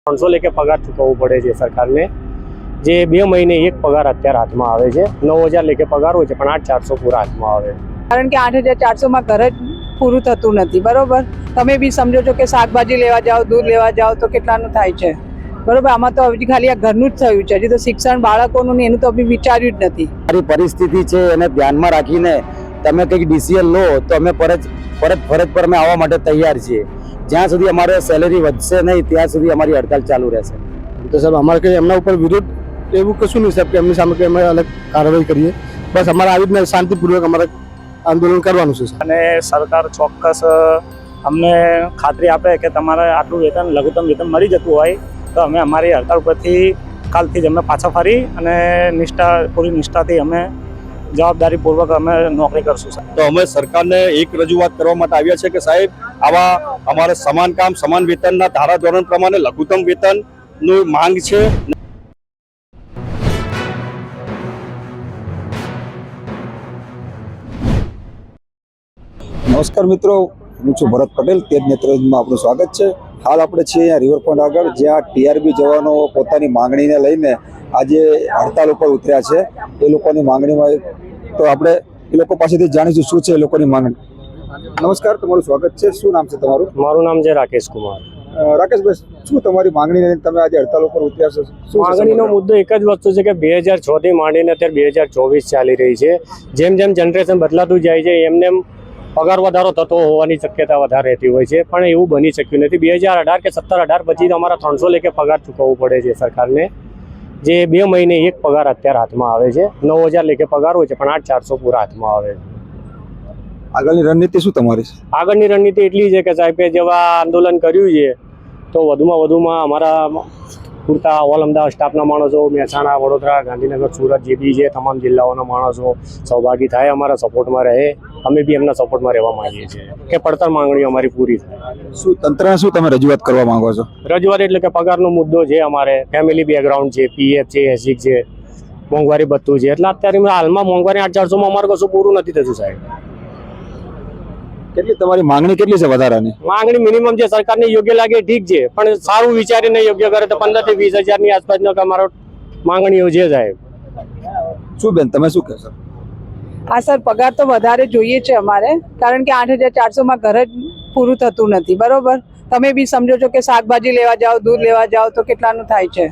300 લેખે પગાર ચૂકવવો પડે છે સરકારને, જે 2 મહિને એક પગાર અત્યારે હાથમાં આવે છે. 9000 લેખે પગાર હોય છે પણ 8400 પૂરા હાથમાં આવે. કારણ કે 8400 ઘર જ પૂરું થતું નથી. બરોબર, તમે બી સમજો છો કે શાકભાજી લેવા જાઓ, દૂધ લેવા જાઓ તો કેટલાનું થાય છે. બરોબર, આમાં તો હજી ખાલી આ ઘરનું જ થયું છે, હજી તો શિક્ષણ બાળકોનું ને એનું તો બી વિચાર્યું જ નથી. મારી પરિસ્થિતિ છે એને ધ્યાનમાં રાખીને તમે કંઈક ડિસિઝન લો તો અમે ફરજ પર અમે આવવા માટે તૈયાર છીએ. જ્યાં સુધી અમારે સેલેરી વધશે નહીં ત્યાં સુધી અમારી હડતાલ ચાલુ રહેશે. તો સાહેબ અમારે કંઈ એમના ઉપર વિરોધ એવું કશું નહીં સાહેબ કે એમની સામે કંઈ અમે અલગ કાર્યવાહી કરીએ. બસ અમારે આવી રીતના શાંતિપૂર્વક અમારે આંદોલન કરવાનું છે. અને સરકાર ચોક્કસ અમને ખાતરી આપે કે તમારે આટલું વેતન લઘુત્તમ વેતન મળી જતું હોય તો અમે અમારી હડતાલ પરથી કાલથી જ અમે પાછા ફરી અને પૂરી નિષ્ઠાથી અમે જવાબદારીપૂર્વક અમે નોકરી કરશું. તો અમે સરકારને એક રજૂઆત કરવા માટે આવ્યા છે કે સાહેબ આવા અમારે સમાન કામ સમાન વેતનના ધારાધોરણ પ્રમાણે લઘુત્તમ વેતનની માંગ છે. નમસ્કાર મિત્રો, હું છું ભરત પટેલ. તેજ નેત્રમાં આપનું સ્વાગત છે. હાલ આપણે છીએ અહીંયા રિવરફ્રન્ટ આગળ, જ્યાં ટીઆરબી જવાનો પોતાની માંગણીને લઈને આજે હડતાલ ઉપર ઉતર્યા છે. એ લોકોની માંગણીમાં તો આપણે એ લોકો પાસેથી જાણીશું શું છે એ લોકોની માંગણી. નમસ્કાર, તમારું સ્વાગત છે. શું નામ છે તમારું? મારું નામ છે રાકેશ કુમાર. રાકેશભાઈ, શું તમારી માંગણીને લઈને તમે આજે હડતાલ ઉપર ઉતર્યા છો? માંગણીનો મુદ્દો એક જ વસ્તુ છે કે 2006 થી માંડીને અત્યારે 2024 ચાલી રહી છે. જેમ જેમ જનરેશન બદલાતું જાય છે એમ પગાર વધારો થતો હોવાની શક્યતા વધારે રહેતી હોય છે, પણ એવું બની શક્યું નથી. 2018 કે 17-18 પછી અમારા 300 લેખે પગાર ચૂકવવો પડે છે સરકારને, જે 2 મહિને એક પગાર અત્યારે હાથમાં આવે છે. 9000 લેખે પગાર હોય છે પણ 8400 પૂરા હાથમાં આવે. આગળની રણનીતિ શું તમારી છે? આગળની રણનીતિ એટલી છે કે સાહેબે જેવા આંદોલન કર્યું છે તો વધુમાં અમારા પૂરતા ઓલ અમદાવાદ સ્ટાફના માણસો, મહેસાણા, વડોદરા, ગાંધીનગર, સુરત જે બી છે તમામ જિલ્લાઓના માણસો સહભાગી થાય, અમારા સપોર્ટમાં રહે. અમે બી એમના સપોર્ટમાં રહેવા માંગીએ છીએ કે પડતર માંગણીઓ અમારી પૂરી થાય. શું તંત્રને શું તમે રજૂઆત કરવા માંગો છો? રજૂઆત એટલે કે પગારનો મુદ્દો છે, અમારે ફેમિલી બેકગ્રાઉન્ડ છે, પીએફ છે, એસિક છે, મોંઘવારી ભથ્થું છે. એટલે અત્યારે હાલમાં મોંઘવારી 8400માં અમારે કશું પૂરું નથી થતું સાહેબ. કેટલી તમારી માંગણી કેટલી છે વધારાની? માંગણી મિનિમમ જે સરકારને યોગ્ય લાગે ઠીક છે, પણ સારું વિચારીને યોગ્ય કરે તો 15 થી 20 હજારની આસપાસનો અમારો માંગણીઓ છે સાહેબ. શું બેન, તમે શું કહેશો? હા સર, પગાર તો વધારે જોઈએ છે અમારે, કારણ કે 8400 ઘર જ પૂરું થતું નથી. બરોબર, તમે બી સમજો છો કે શાકભાજી લેવા જાઓ, દૂધ લેવા જાઓ તો કેટલાનું થાય છે.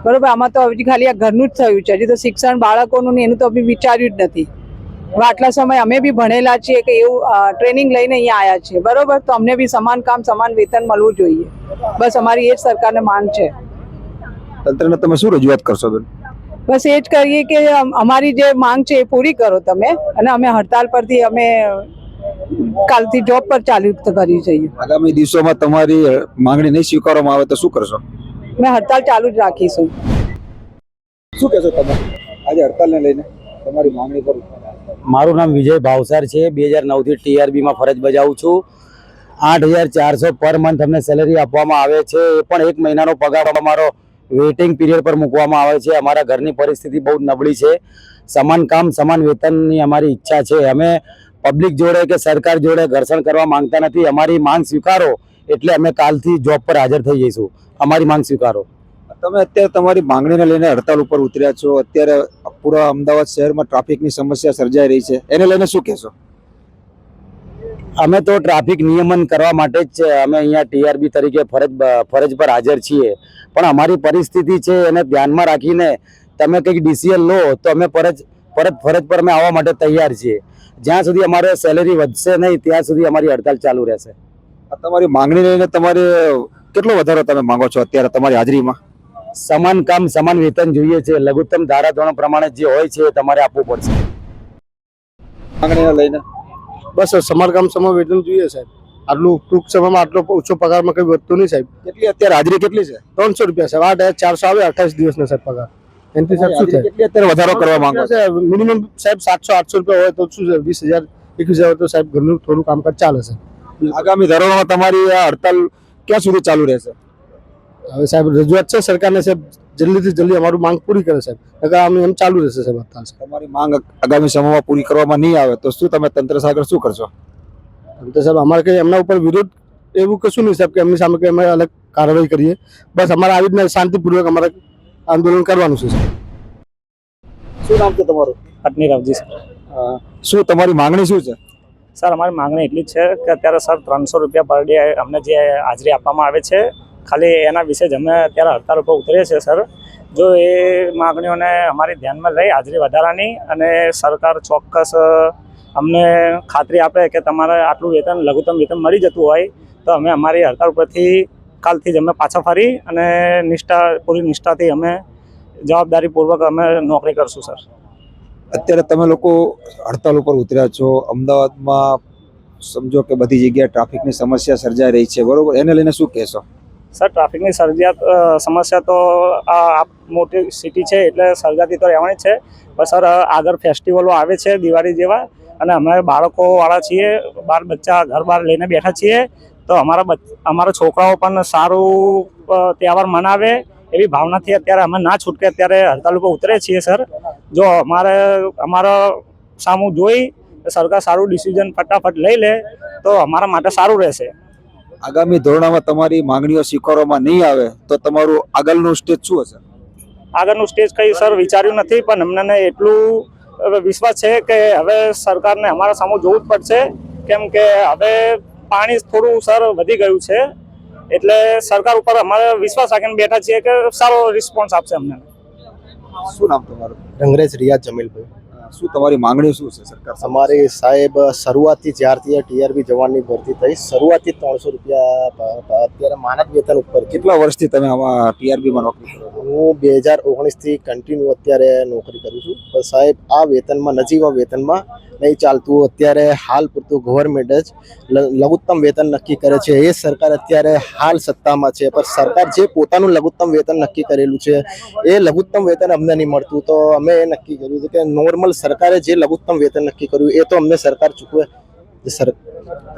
બરોબર, આમાં તો હજી ખાલી આ ઘરનું જ થયું છે, હજી તો શિક્ષણ બાળકોનું ને એનું તો બી વિચાર્યું જ નથી. હવે આટલા સમય અમે બી ભણેલા છીએ કે એવું ટ્રેનિંગ લઈને અહીંયા આવ્યા છીએ. બરોબર, તો અમને બી સમાન કામ સમાન વેતન મળવું જોઈએ. બસ અમારી એ જ સરકારને માંગ છે. તંત્રને તમે શું રજૂઆત કરશો બેન? બસ એ જ કરીએ કે અમારી જે માંગ છે એ પૂરી કરો તમે, અને અમે હડતાલ પરથી અમે કાલથી જોબ પર ચાલુ કરી જઈએ. આગામી દિવસોમાં તમારી માંગણી નહીં સ્વીકારવામાં આવે તો શું કરશો? અમે હડતાલ ચાલુ જ રાખીશું. શું કહેશો તમે આજે હડતાલને લઈને તમારી માંગણી પર? મારું નામ વિજય ભાવસાર છે. 2009 થી ટીઆરબીમાં ફરજ બજાવું છું. 8400 પર મંથ અમને સેલેરી આપવામાં આવે છે, એ પણ 1 મહિનાનો પગાર અમારો વેઇટિંગ પીરિયડ પર મૂકવામાં આવે છે. અમારા ઘરની પરિસ્થિતિ બહુ નબળી છે. સમાન કામ સમાન વેતનની અમારી ઈચ્છા છે. અમે પબ્લિક જોડે કે સરકાર જોડે ઘર્ષણ કરવા માંગતા નથી. અમારી માંગ સ્વીકારો એટલે અમે કાલથી જોબ પર હાજર થઈ જઈશું. અમારી માંગ સ્વીકારો. તમે અત્યારે તમારી માંગણીને લઈને હડતાલ ઉપર ઉતર્યા છો. અત્યારે પૂરા અમદાવાદ શહેરમાં ટ્રાફિકની સમસ્યા સર્જાઈ રહી છે, એને લઈને શું કહેશો? અમે તો ટ્રાફિક નિયમન કરવા માટે જ અમે અહીંયા ટીઆરબી તરીકે ફરજ પર હાજર છીએ, પણ અમારી પરિસ્થિતિ છે એને ધ્યાનમાં રાખીને તમે કંઈક ડિસિઝન લો તો અમે ફરજ પર અમે આવવા માટે તૈયાર છીએ. જ્યાં સુધી અમારે સેલેરી વધશે નહીં ત્યાં સુધી અમારી હડતાલ ચાલુ રહેશે. તમારી માંગણી લઈને તમારે કેટલો વધારો તમે માંગો છો અત્યારે તમારી હાજરીમાં? સમાન કામ સમાન વેતન જોઈએ છે. લઘુત્તમ ધારાધોરણ પ્રમાણે જે હોય છે એ તમારે આપવું પડશે. માંગણીને લઈને બસ સમાન કામ સમાન વેતન જોઈએ સાહેબ. આટલું ટૂંક સમયમાં આટલો ઓછો પગારમાં કંઈ વધતું નહીં સાહેબ. કેટલી અત્યારે હાજરી કેટલી છે? 300 રૂપિયા સાહેબ. 8400 આવે 28 દિવસનો સાહેબ પગાર. એનાથી સાહેબ શું થાય? કેટલી અત્યારે વધારો કરવા માંગો છો? મિનિમમ સાહેબ 700-800 રૂપિયા હોય તો શું છે, 20000-21000 તો સાહેબ ઘરનું થોડું કામકાજ ચાલે છે. આગામી ધોરણોમાં તમારી આ હડતાલ ક્યાં સુધી ચાલુ રહેશે? હવે સાહેબ રજૂઆત છે સરકારને સાહેબ, જલ્દીથી જલ્દી અમારું માંગ પૂરી કરે સાહેબ. અમે એમ ચાલુ રહેશે સાહેબ હડતાલ. તમારી માંગ આગામી સમયમાં પૂરી કરવામાં નહીં આવે તો શું તમે તંત્ર આગળ શું કરશો? તો સાહેબ અમારે કંઈ એમના ઉપર વિરોધ એવું કશું નહીં સાહેબ કે એમની સામે કે અમે અલગ કાર્યવાહી કરીએ. બસ અમારે આવી રીતના શાંતિપૂર્વક અમારે આંદોલન કરવાનું છે. શું નામ છે તમારું? પટની રવજી સર. શું તમારી માંગણી શું છે? સર અમારી માંગણી એટલી જ છે કે અત્યારે સર 300 રૂપિયા પર ડે અમને જે હાજરી આપવામાં આવે છે ખાલી એના વિશે જ અમે અત્યારે હડતાલ ઉપર ઉતરીએ છીએ સર. જો એ માંગણીઓને અમારી ધ્યાનમાં લઈ હાજરી વધારાની અને સરકાર ચોક્કસ અમને ખાતરી આપે કે તમારે આટલું વેતન લઘુત્તમ વેતન મળી જતું હોય તો અમે અમારી હડતાલ ઉપરથી કાલથી જ અમે પાછા ફરી અને પૂરી નિષ્ઠાથી અમે જવાબદારીપૂર્વક અમે નોકરી કરશું સર. અત્યારે તમે લોકો હડતાલ ઉપર ઉતર્યા છો. અમદાવાદમાં સમજો કે બધી જગ્યાએ ટ્રાફિકની સમસ્યા સર્જાઈ રહી છે, બરોબર? એને લઈને શું કહેશો? સર ટ્રાફિકની સમસ્યા તો આ મોટી સિટી છે એટલે સર્જાતી તો રહેવાની જ છે, પણ સર આગળ ફેસ્ટિવલો આવે છે દિવાળી જેવા અને અમે બાળકોવાળા છીએ, બાર બચ્ચા ઘર બહાર લઈને બેઠા છીએ તો અમારા છોકરાઓ પણ સારું તહેવાર મનાવે એવી ભાવનાથી અત્યારે અમે ના છૂટકે અત્યારે હડતાલ ઉપર ઉતરે છીએ સર. જો અમારા સામું જોઈ સરકાર સારું ડિસિઝન ફટાફટ લઈ લે તો અમારા માટે સારું રહેશે. આગામી ધોરણમાં તમારી માંગણીઓ સ્વીકારવામાં નહીં આવે તો તમારું આગળનું સ્ટેજ શું હશે? આગળનું સ્ટેજ કંઈ સર વિચાર્યું નથી, પણ અમને એટલું વિશ્વાસ છે કે હવે સરકારને અમારા સામું જોવું જ પડશે, કેમ કે હવે પાણી થોડું સર વધી ગયું છે એટલે સરકાર ઉપર અમારે વિશ્વાસ રાખીને બેઠા છીએ કે સારો રિસ્પોન્સ આપશે અમને. શું નામ તમારું? રંગરેજ રિયાઝ જમીલભાઈ. શું તમારી માંગણી શું છે સરકાર સામે? અમારી સાહેબ શરૂઆતથી જ્યારથી ટીઆરબી જવાનની ભરતી થઈ શરૂઆતથી 300 રૂપિયા અત્યારે માનદ વેતન ઉપર. કેટલા વર્ષથી તમે આમાં ટીઆરબીમાં નોકરી કરો છો? હું 2019થી કન્ટિન્યુ અત્યારે નોકરી કરું છું, પણ સાહેબ આ વેતનમાં નજીવા વેતનમાં નહીં ચાલતું. અત્યારે હાલ પૂરતું ગવર્મેન્ટ જ લઘુત્તમ વેતન નક્કી કરે છે. એ સરકાર અત્યારે હાલ સત્તામાં છે, પણ સરકાર જે પોતાનું લઘુત્તમ વેતન નક્કી કરેલું છે એ લઘુત્તમ વેતન અમને નહીં મળતું. તો અમે એ નક્કી કર્યું છે કે નોર્મલ સરકારે જે લઘુત્તમ વેતન નક્કી કર્યું એ તો અમને સરકાર ચૂકવે.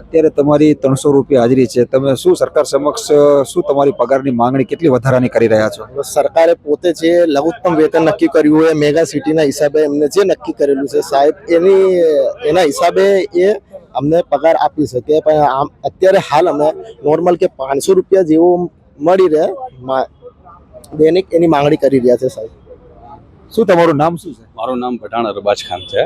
અત્યારે તમારી 300 રૂપિયા હાજરી છે. તમે શું સરકાર સમક્ષ શું તમારી પગારની માંગણી કેટલી વધારાની કરી રહ્યા છો? સરકારે પોતે જે લઘુત્તમ વેતન નક્કી કર્યું હોય મેગા સિટીના હિસાબે એમને જે નક્કી કરેલું છે સાહેબ એના હિસાબે એ અમને પગાર આપી શકે, પણ આમ અત્યારે હાલ અમે નોર્મલ કે 500 રૂપિયા જેવું મળી રહે દૈનિક એની માંગણી કરી રહ્યા છે સાહેબ. શું તમારું નામ શું છે? મારું નામ પઠાણ અરબાજ ખાન છે.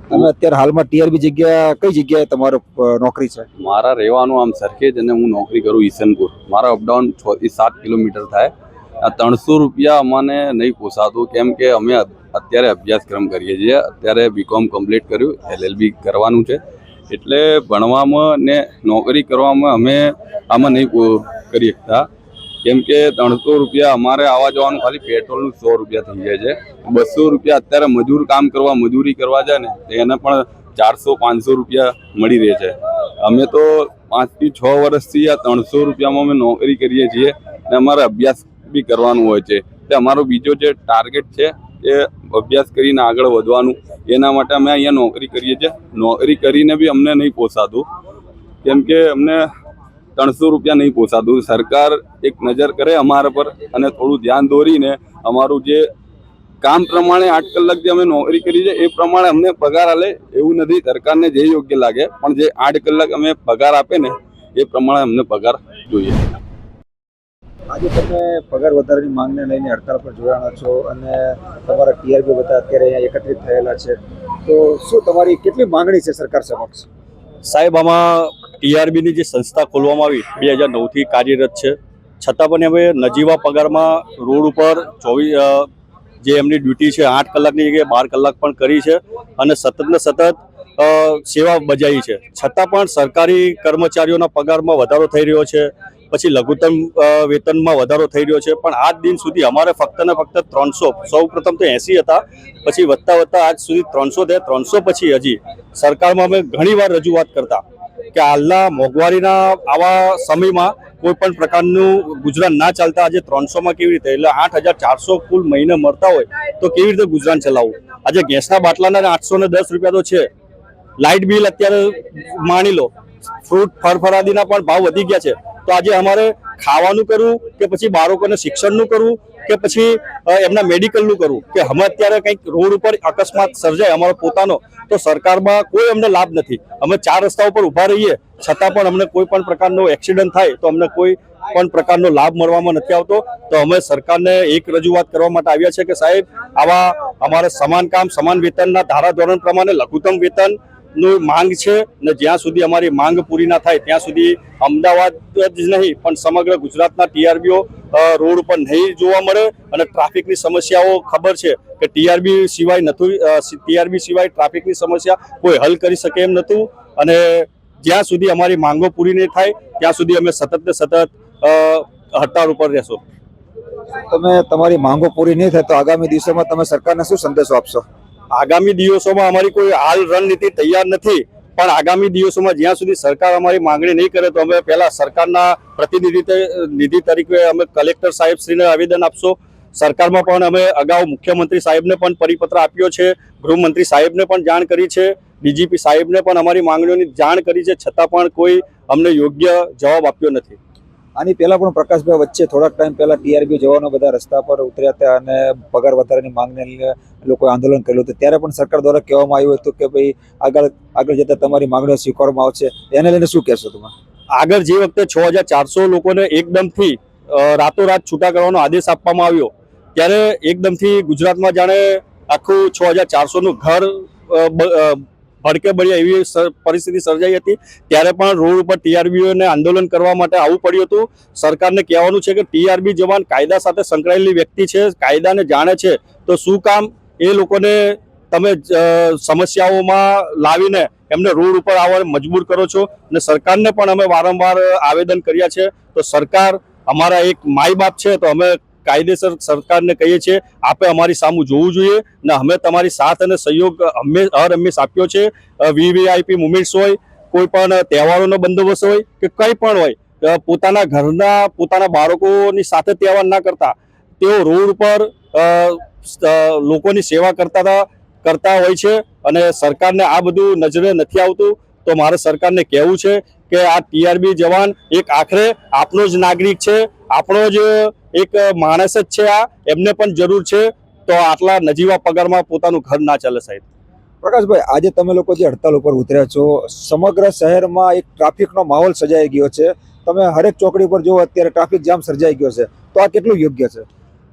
તમે અત્યારે હાલમાં ટીઆરબી જગ્યા કઈ જગ્યાએ તમારો નોકરી છે? મારા રહેવાનું આમ સરખેજ અને હું નોકરી કરું ઈસનપુર. મારા અપડાઉન 6 થી 7 કિલોમીટર થાય. આ 300 રૂપિયા અમને નહીં પોસાતું, કેમ કે અમે અત્યારે અભ્યાસક્રમ કરીએ છીએ. અત્યારે બીકોમ કમ્પ્લીટ કર્યું, એલએલબી કરવાનું છે, એટલે ભણવામાં ને નોકરી કરવામાં અમે આમાં નહીં કરી શકતા, કેમ કે 300 રૂપિયા અમારે આવવા જવાનું ખાલી પેટ્રોલનું 100 રૂપિયા થઈ જાય છે. 200 રૂપિયા અત્યારે મજૂરી કરવા જાય ને એને પણ 400-500 રૂપિયા મળી રહે છે. અમે તો 5 થી 6 વર્ષથી આ 300 રૂપિયામાં અમે નોકરી કરીએ છીએ અને અમારે અભ્યાસ બી કરવાનું હોય છે. તે અમારો બીજો જે ટાર્ગેટ છે એ અભ્યાસ કરીને આગળ વધવાનું, એના માટે અમે અહીંયા નોકરી કરીએ છીએ. નોકરી કરીને બી અમને નહીં પોસાતું, કેમ કે અમને 300 રૂપિયા નહીં પોસાતું. સરકાર એક નજર કરે અમારા પર અને થોડું ધ્યાન દોરીને અમારું જે કામ પ્રમાણે 8 કલાક જે અમે નોકરી કરી છે એ પ્રમાણે અમને પગાર આલે એવું નથી. સરકારને જે યોગ્ય લાગે, પણ જે 8 કલાક અમે પગાર આપે ને એ પ્રમાણે અમને પગાર જોઈએ. આજે તમે પગાર વધારાની માંગને લઈને હડતાલ પર જોડાણા છો અને તમારા ટીઆરબી બધા અત્યારે અહીંયા એકત્રિત થયેલા છે, તો શું તમારી કેટલી માંગણી છે સરકાર સમક્ષ? સાહેબ, આમાં ટીઆરબીની જે સંસ્થા ખોલવામાં આવી 2009થી કાર્યરત છે, છતાં પણ હવે નજીવા પગારમાં રોડ ઉપર 24 જે એમની ડ્યુટી છે 8 કલાકની જગ્યાએ 12 કલાક પણ કરી છે અને સતત સેવા બજાવી છે. છતાં પણ સરકારી કર્મચારીઓના પગારમાં વધારો થઈ રહ્યો છે, પછી લઘુત્તમ વેતનમાં વધારો થઈ રહ્યો છે, પણ આજ દિન સુધી અમારે ફક્ત ને ફક્ત 300, સૌ પ્રથમ તો 80 હતા, પછી વધતા આજ સુધી 300 થયા. 300 પછી હજી સરકારમાં અમે ઘણી વાર રજૂઆત કરતા કે હાલના મોંઘવારીના આવા સમયમાં કોઈ પણ પ્રકારનું ગુજરાન ના ચાલતા આજે 300માં કેવી રીતે, એટલે 8,400 કુલ મહિને મળતા હોય તો કેવી રીતે ગુજરાન ચલાવવું? આજે ગેસના બાટલાના 810 રૂપિયા તો છે. લાઇટ બિલ અત્યારે માની લો, ફ્રૂટ ફળફળાદીના પણ ભાવ વધી ગયા છે, તો આજે અમારે ખાવાનું કરવું કે પછી બાળકોને શિક્ષણનું કરવું કે પછી એમના મેડિકલનું કરવું, કે અમે અત્યારે કંઈક રોડ ઉપર અકસ્માત સર્જાય અમારો પોતાનો, તો સરકારમાં કોઈ અમને લાભ નથી. અમે 4 રસ્તા ઉપર ઊભા રહીએ છતાં પણ અમને કોઈ પણ પ્રકારનો એક્સિડન્ટ થાય તો અમને કોઈ પણ પ્રકારનો લાભ મળવામાં નથી આવતો. તો અમે સરકારને એક રજૂઆત કરવા માટે આવ્યા છે કે સાહેબ, આવા અમારે સમાન કામ સમાન વેતનના ધારાધોરણ પ્રમાણે લઘુત્તમ વેતન નું માંગ છે, ને જ્યાં સુધી અમારી માંગ પૂરી ના થાય ત્યાં સુધી અમદાવાદ જ નહીં પણ સમગ્ર ગુજરાતના ટીઆરબીઓ રોડ ઉપર નહીં જોવા મળે. અને ટ્રાફિકની સમસ્યાઓ ખબર છે કે ટીઆરબી સિવાય ટ્રાફિકની સમસ્યા કોઈ હલ કરી શકે એમ નહોતું. અને જ્યાં સુધી અમારી માંગો પૂરી નહીં થાય ત્યાં સુધી અમે સતત ને સતત હડતાળ ઉપર રહેશું. તમે તમારી માંગો પૂરી નહીં થાય તો આગામી દિવસોમાં તમે સરકારને શું સંદેશો આપશો? આગામી દિવસોમાં અમારી કોઈ હાલ રણનીતિ તૈયાર નથી, પણ આગામી દિવસોમાં જ્યાં સુધી સરકાર અમારી માંગણી નહીં કરે તો અમે પહેલા સરકારના પ્રતિનિધિ તરીકે અમે કલેક્ટર સાહેબશ્રીને આવેદન આપશો. સરકારમાં પણ અમે અગાઉ મુખ્યમંત્રી સાહેબને પણ પરિપત્ર આપ્યો છે, ગૃહમંત્રી સાહેબને પણ જાણ કરી છે, ડીજીપી સાહેબને પણ અમારી માંગણીઓની જાણ કરી છે, છતાં પણ કોઈ અમને યોગ્ય જવાબ આપ્યો નથી. આની પહેલા પણ પ્રકાશભાઈ વચ્ચે થોડાક ટાઈમ પહેલા ટીઆરબી જવાનો બધા રસ્તા પર ઉતર્યા હતા અને પગાર વધારાની માંગને લઈને લોકોએ આંદોલન કર્યું હતું. ત્યારે પણ સરકાર દ્વારા કહેવામાં આવ્યું હતું કે ભાઈ આગળ જતા તમારી માંગણીઓ સ્વીકારવામાં આવશે. એને લઈને શું કહેશો તમે? આગળ જે વખતે 6400 લોકોને એકદમથી રાતોરાત છૂટા કરવાનો આદેશ આપવામાં આવ્યો, ત્યારે એકદમથી ગુજરાતમાં જાણે આખું 6400નું ઘર ભડકે બળ્યા એવી પરિસ્થિતિ સર્જાઈ હતી. ત્યારે પણ રોડ ઉપર ટીઆરબીઓને આંદોલન કરવા માટે આવવું પડ્યું હતું. સરકારને કહેવાનું છે કે ટીઆરબી જવાન કાયદા સાથે સંકળાયેલી વ્યક્તિ છે, કાયદાને જાણે છે, તો શું કામ એ લોકોને તમે સમસ્યાઓમાં લાવીને એમને રોડ ઉપર આવવા મજબૂર કરો છો? અને સરકારને પણ અમે વારંવાર આવેદન કર્યા છે. તો સરકાર અમારા એક માય બાપ છે, તો અમે કાયદેસર સરકારને કહીએ છીએ આપે અમારી સામું જોવું જોઈએ ને અમે તમારી સાથ અને સહયોગ હંમેશ આપ્યો છે. વીવીઆઈપી મુવમેન્ટ્સ હોય, કોઈ પણ તહેવારોનો બંદોબસ્ત હોય કે કંઈ પણ હોય, પોતાના ઘરના પોતાના બાળકોની સાથે તહેવાર ના કરતા તેઓ રોડ ઉપર લોકોની સેવા કરતા હોય છે. અને સરકારને આ બધું નજરે નથી આવતું. તો મારે સરકારને કહેવું છે કે આ ટીઆરબી જવાન એક આખરે આપણો જ નાગરિક છે, આપણો જ એક માણસ જ છે. આ એમને પણ જરૂર છે. તો આટલા નજીવા પગારમાં પોતાનું ઘર ના ચાલે સાહેબ. પ્રકાશભાઈ, આજે તમે લોકો જે હડતાલ ઉપર ઉતર્યા છો, સમગ્ર શહેરમાં એક ટ્રાફિકનો માહોલ સર્જાઈ ગયો છે. તમે હરેક ચોકડી પર જો અત્યારે ટ્રાફિક જામ સર્જાઈ ગયો છે, તો આ કેટલું યોગ્ય છે?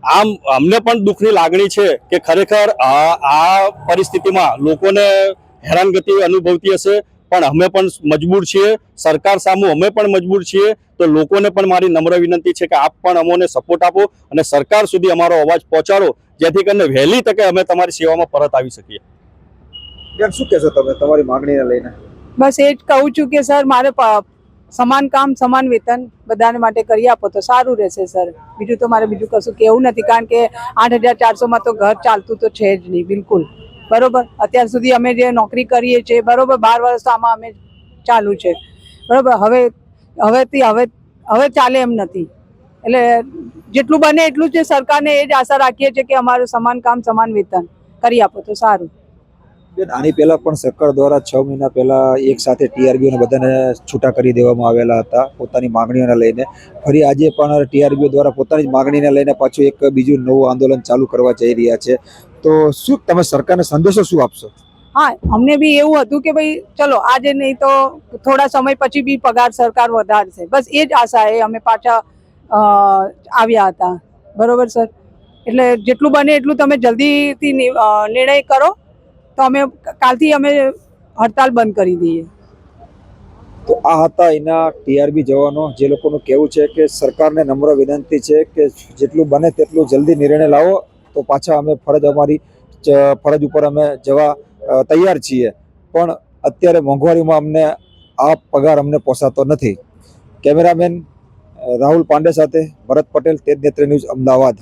આમ અમને પણ દુઃખની લાગણી છે કે ખરેખર આ પરિસ્થિતિમાં લોકોને હેરાનગતિ અનુભવતી હશે, પણ અમે પણ મજબૂર છીએ. સરકાર સામે અમે પણ મજબૂર છીએ. તો લોકોને પણ મારી નમ્ર વિનંતી છે કે આપ પણ અમોને સપોર્ટ આપો અને સરકાર સુધી અમારો અવાજ પહોંચાડો, જેથી કરીને વહેલી તકે અમે તમારી સેવામાં પરત આવી શકીએ. બેન, શું કહેશો તમે તમારી માંગણીને લઈને? બસ એ જ કહું છું કે સર, મારે સમાન કામ સમાન વેતન બધાને માટે કરી આપો તો સારું રહેશે સર. બીજું તો મારે બીજું કશું કહેવું નથી, કારણ કે 8400માં તો ઘર ચાલતું તો છે જ નહીં બિલકુલ. બરોબર, અત્યાર સુધી અમે જે નોકરી કરીએ છીએ, બરોબર 12 વર્ષ આમાં અમે ચાલુ છે, બરોબર. હવે ચાલે એમ નથી. એટલે જેટલું બને એટલું જ સરકારને એ જ આશા રાખીએ છીએ કે અમારું સમાન કામ સમાન વેતન કરી આપો તો સારું. બેન, આની પહેલા પણ સરકાર દ્વારા 6 મહિના પહેલા એક સાથે ટીઆરબીઓને બધાને છૂટા કરી દેવામાં આવેલા હતા પોતાની માંગણીઓને લઈને. ફરી આજે પણ ટીઆરબીઓ દ્વારા પોતાની જ માંગણીને લઈને પાછું એક બીજું નવું આંદોલન ચાલુ કરવા જઈ રહ્યા છે. તો શું તમે સરકારને સંદેશો શું આપશો? હા, અમને બી એવું હતું કે ભાઈ ચલો આજે નહીં તો થોડા સમય પછી બી પગાર સરકાર વધારશે, બસ એ જ આશા એ અમે પાછા આવ્યા હતા. બરોબર સર, એટલે જેટલું બને એટલું તમે જલ્દીથી નિર્ણય કરો તો અમે કાલથી અમે હડતાલ બંધ કરી દઈએ. તો આ હતા એના ટીઆરબી જવાનો, જે લોકોનું કહેવું છે કે સરકારને નમ્ર વિનંતી છે કે જેટલું બને તેટલું જલ્દી નિર્ણય લાવો, તો પાછા અમે ફરજ ઉપર અમે જવા તૈયાર છીએ. પણ અત્યારે મોંઘવારીમાં અમને આ પગાર અમને પોસાતો નથી. કેમેરામેન રાહુલ પાંડે સાથે ભરત પટેલ, તેજ નેત્ર ન્યૂઝ, અમદાવાદ.